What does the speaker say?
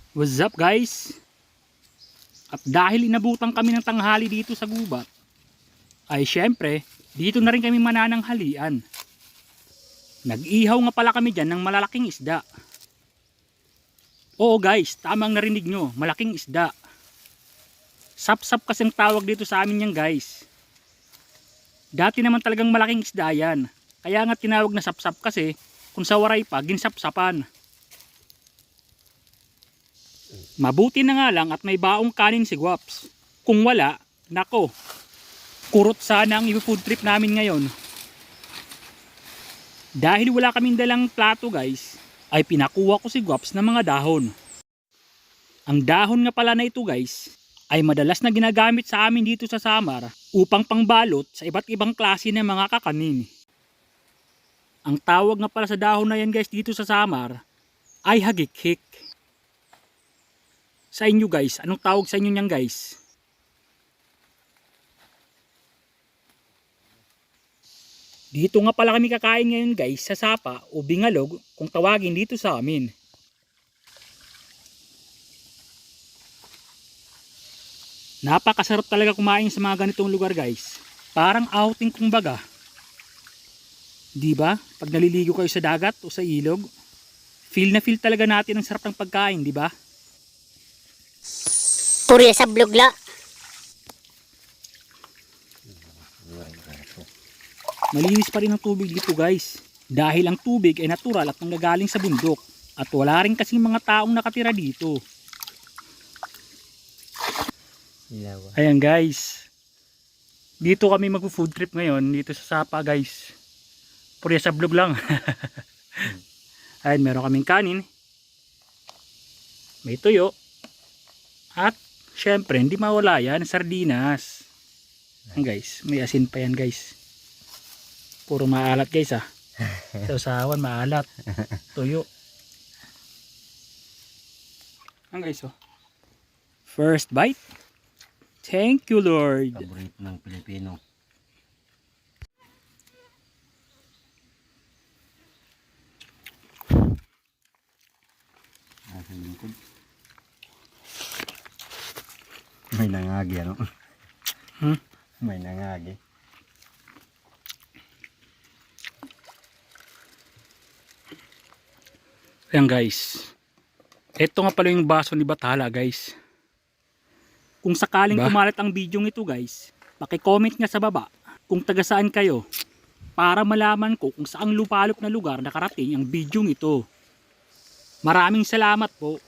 What's up guys? At dahil inabutan kami ng tanghali dito sa gubat, ay syempre, dito na rin kami manananghalian. Nag-ihaw nga pala kami dyan ng malalaking isda. Oo guys, tamang narinig nyo, malaking isda. Sap-sap kasing tawag dito sa amin yan guys. Dati naman talagang malaking isda yan. Kaya nga tinawag na sap-sap kasi kung sa waray pa, ginsap-sapan. Mabuti na nga lang at may baong kanin si Guaps. Kung wala, nako, kurot sana ang i-food trip namin ngayon. Dahil wala kaming dalang plato guys, ay pinakuha ko si Guaps ng mga dahon. Ang dahon nga pala na ito guys, ay madalas na ginagamit sa amin dito sa Samar upang pangbalot sa iba't ibang klase ng mga kakanin. Ang tawag nga pala sa dahon na yan guys dito sa Samar ay hagik-hik. Sa inyo guys, anong tawag sa inyo niyan guys? Dito nga pala kami kakain ngayon guys sa sapa o bingalog kung tawagin dito sa amin. Napakasarap talaga kumain sa mga ganitong lugar guys. Parang outing kumbaga. Diba? Pag naliligo kayo sa dagat o sa ilog, feel na feel talaga natin ang sarap ng pagkain, diba? Puri sa blugla. Malinis pa rin ang tubig dito guys. Dahil ang tubig ay natural at nanggagaling sa bundok. At wala rin kasing mga taong nakatira dito. Ayan guys. Dito kami mag-food trip ngayon. Dito sa Sapa guys. Puri sa vlog lang. Ayan, meron kaming kanin. May tuyo. At syempre, hindi mawala yan, sardinas. Ayan guys, may asin pa yan guys. Puro maalat guys ah. Sa usawan, maalat. Tuyo. Ayan guys oh. First bite. Thank you Lord. Paborito ng Pilipino. Nasa lingkod. May nangagi ano? May nangagi. Ayan guys. Ito nga pala yung baso ni Bathala guys. Kung sakaling kumalat ang video ito guys, paki-comment nga sa baba kung taga saan kayo para malaman ko kung saang lupalop na lugar nakarating ang video ito. Maraming salamat po.